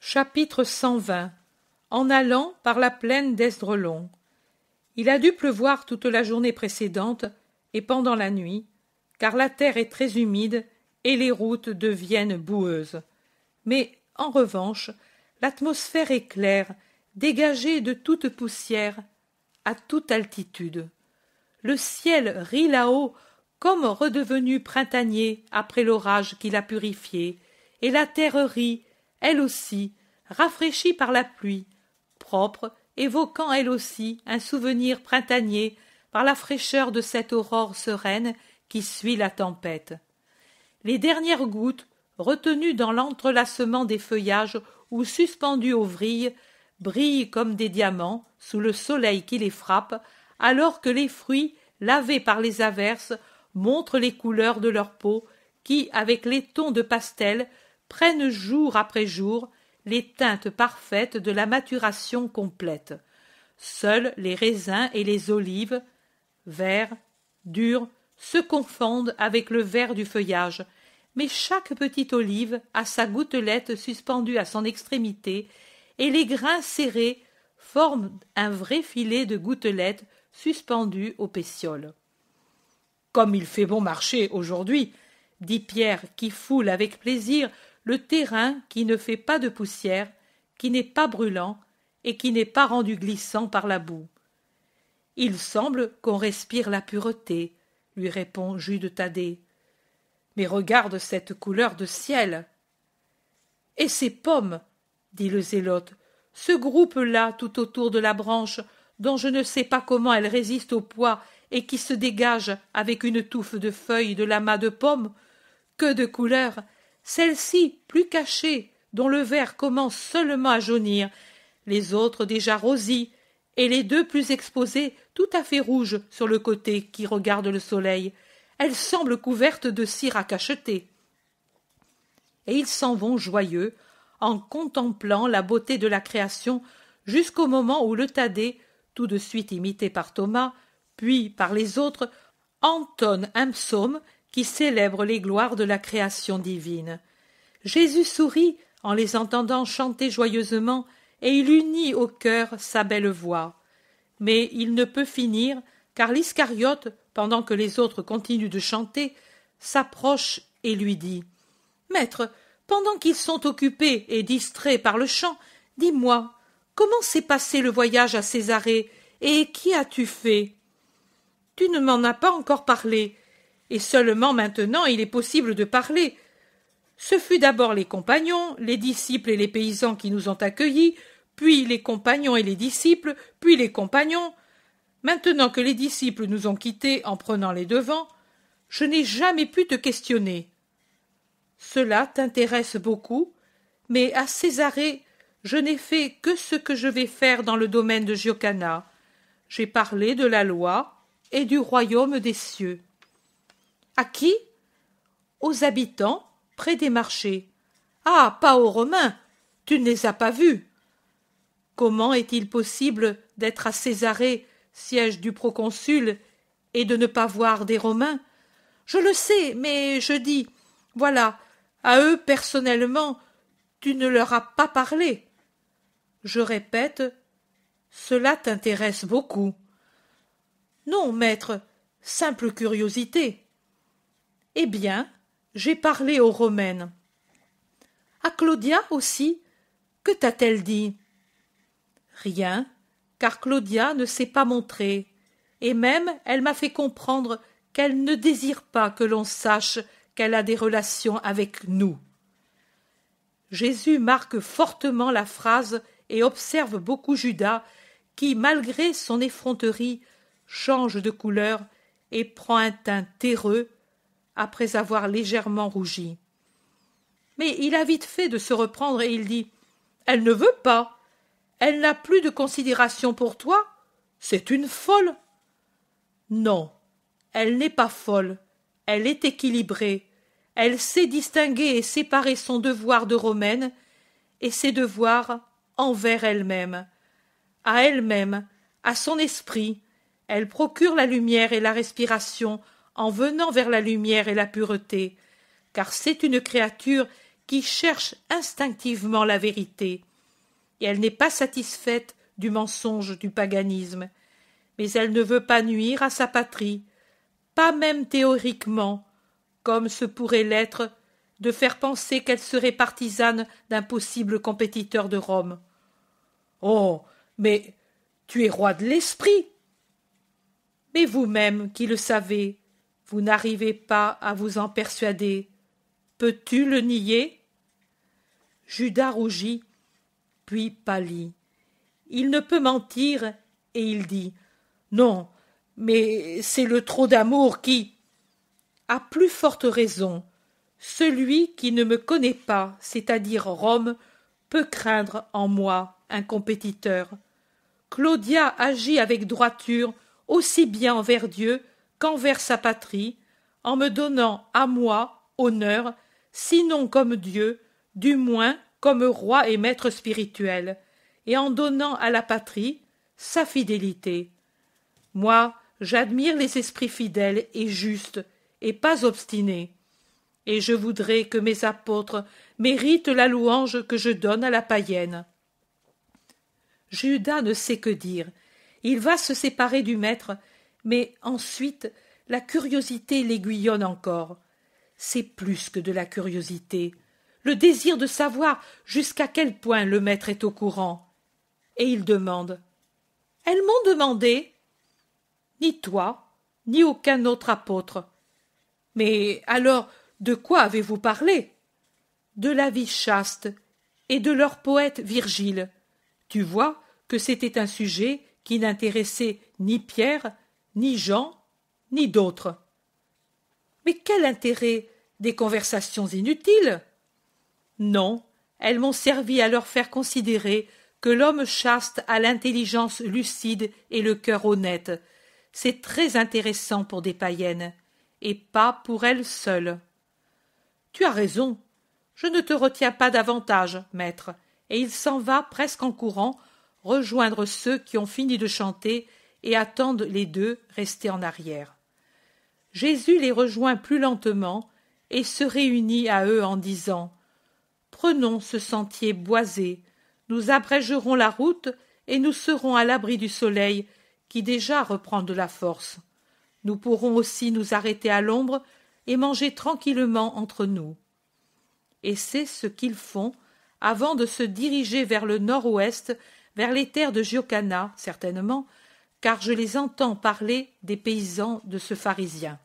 Chapitre 120. En allant par la plaine d'Esdraelon. Il a dû pleuvoir toute la journée précédente et pendant la nuit, car la terre est très humide et les routes deviennent boueuses. Mais, en revanche, l'atmosphère est claire, dégagée de toute poussière, à toute altitude. Le ciel rit là-haut comme redevenu printanier après l'orage qui l'a purifié, et la terre rit, elle aussi, rafraîchie par la pluie, propre, évoquant elle aussi un souvenir printanier par la fraîcheur de cette aurore sereine qui suit la tempête. Les dernières gouttes, retenues dans l'entrelacement des feuillages ou suspendues aux vrilles, brillent comme des diamants sous le soleil qui les frappe, alors que les fruits, lavés par les averses, montrent les couleurs de leur peau qui, avec les tons de pastel, prennent jour après jour les teintes parfaites de la maturation complète. Seuls les raisins et les olives, verts, durs, se confondent avec le vert du feuillage, mais chaque petite olive a sa gouttelette suspendue à son extrémité, et les grains serrés forment un vrai filet de gouttelettes suspendues aux pétioles. « Comme il fait bon marcher aujourd'hui, » dit Pierre, qui foule avec plaisir le terrain qui ne fait pas de poussière, qui n'est pas brûlant et qui n'est pas rendu glissant par la boue. « Il semble qu'on respire la pureté, » lui répond Jude Thaddée. « Mais regarde cette couleur de ciel !»« Et ces pommes !» dit le zélote. « Ce groupe-là tout autour de la branche, dont je ne sais pas comment elle résiste au poids et qui se dégage avec une touffe de feuilles de l'amas de pommes. Que de couleurs! Celle-ci plus cachée, dont le vert commence seulement à jaunir, les autres déjà rosies, et les deux plus exposées tout à fait rouges sur le côté qui regarde le soleil. Elles semblent couvertes de cire à cacheter. » Et ils s'en vont joyeux, en contemplant la beauté de la création, jusqu'au moment où le Thaddée, tout de suite imité par Thomas, puis par les autres, entonne un psaume qui célèbre les gloires de la création divine. Jésus sourit en les entendant chanter joyeusement, et il unit au cœur sa belle voix. Mais il ne peut finir, car l'Iscariote, pendant que les autres continuent de chanter, s'approche et lui dit « Maître, pendant qu'ils sont occupés et distraits par le chant, dis-moi, comment s'est passé le voyage à Césarée, et qui as-tu fait ? Tu ne m'en as pas encore parlé, et seulement maintenant il est possible de parler. Ce fut d'abord les compagnons, les disciples et les paysans qui nous ont accueillis, puis les compagnons et les disciples, puis les compagnons. Maintenant que les disciples nous ont quittés en prenant les devants, je n'ai jamais pu te questionner. Cela t'intéresse beaucoup, mais à Césarée, je n'ai fait que ce que je vais faire dans le domaine de Giocana. J'ai parlé de la loi et du royaume des cieux. À qui ? Aux habitants, près des marchés. Ah, pas aux Romains, tu ne les as pas vus. Comment est-il possible d'être à Césarée, siège du proconsul, et de ne pas voir des Romains ? Je le sais, mais je dis, voilà, à eux personnellement, tu ne leur as pas parlé. Je répète, cela t'intéresse beaucoup. Non, maître, simple curiosité. Eh bien, j'ai parlé aux Romaines. À Claudia aussi, que t'a-t-elle dit ? Rien, car Claudia ne s'est pas montrée, et même elle m'a fait comprendre qu'elle ne désire pas que l'on sache qu'elle a des relations avec nous. Jésus marque fortement la phrase et observe beaucoup Judas, qui, malgré son effronterie, change de couleur et prend un teint terreux après avoir légèrement rougi. Mais il a vite fait de se reprendre et il dit « Elle ne veut pas. Elle n'a plus de considération pour toi. C'est une folle. » Non, elle n'est pas folle. Elle est équilibrée. Elle sait distinguer et séparer son devoir de romaine et ses devoirs envers elle-même. À elle-même, à son esprit, elle procure la lumière et la respiration en venant vers la lumière et la pureté, car c'est une créature qui cherche instinctivement la vérité, et elle n'est pas satisfaite du mensonge du paganisme, mais elle ne veut pas nuire à sa patrie, pas même théoriquement, comme ce pourrait l'être de faire penser qu'elle serait partisane d'un possible compétiteur de Rome. Oh, mais tu es roi de l'esprit. Mais vous-même qui le savez, vous n'arrivez pas à vous en persuader. Peux-tu le nier? Judas rougit, puis pâlit. Il ne peut mentir, et il dit « Non, mais c'est le trop d'amour qui… » À plus forte raison, celui qui ne me connaît pas, c'est-à-dire Rome, peut craindre en moi un compétiteur. Claudia agit avec droiture aussi bien envers Dieu qu'envers sa patrie, en me donnant à moi honneur, sinon comme Dieu, du moins comme roi et maître spirituel, et en donnant à la patrie sa fidélité. Moi, j'admire les esprits fidèles et justes, et pas obstinés, et je voudrais que mes apôtres méritent la louange que je donne à la païenne. Judas ne sait que dire. Il va se séparer du maître, mais ensuite la curiosité l'aiguillonne encore. C'est plus que de la curiosité, le désir de savoir jusqu'à quel point le maître est au courant. Et il demande « Elles m'ont demandé ?» Ni toi, ni aucun autre apôtre. Mais alors, de quoi avez-vous parlé? De la vie chaste et de leur poète Virgile. Tu vois que c'était un sujet qui n'intéressait ni Pierre, ni Jean, ni d'autres. Mais quel intérêt? Des conversations inutiles? Non, elles m'ont servi à leur faire considérer que l'homme chaste a l'intelligence lucide et le cœur honnête. C'est très intéressant pour des païennes, et pas pour elles seules. Tu as raison, je ne te retiens pas davantage, maître, et il s'en va presque en courant rejoindre ceux qui ont fini de chanter et attendent les deux restés en arrière. Jésus les rejoint plus lentement et se réunit à eux en disant « Prenons ce sentier boisé, nous abrégerons la route et nous serons à l'abri du soleil qui déjà reprend de la force. Nous pourrons aussi nous arrêter à l'ombre et manger tranquillement entre nous. » Et c'est ce qu'ils font avant de se diriger vers le nord-ouest, vers les terres de Giocana, certainement, car je les entends parler des paysans de ce pharisien.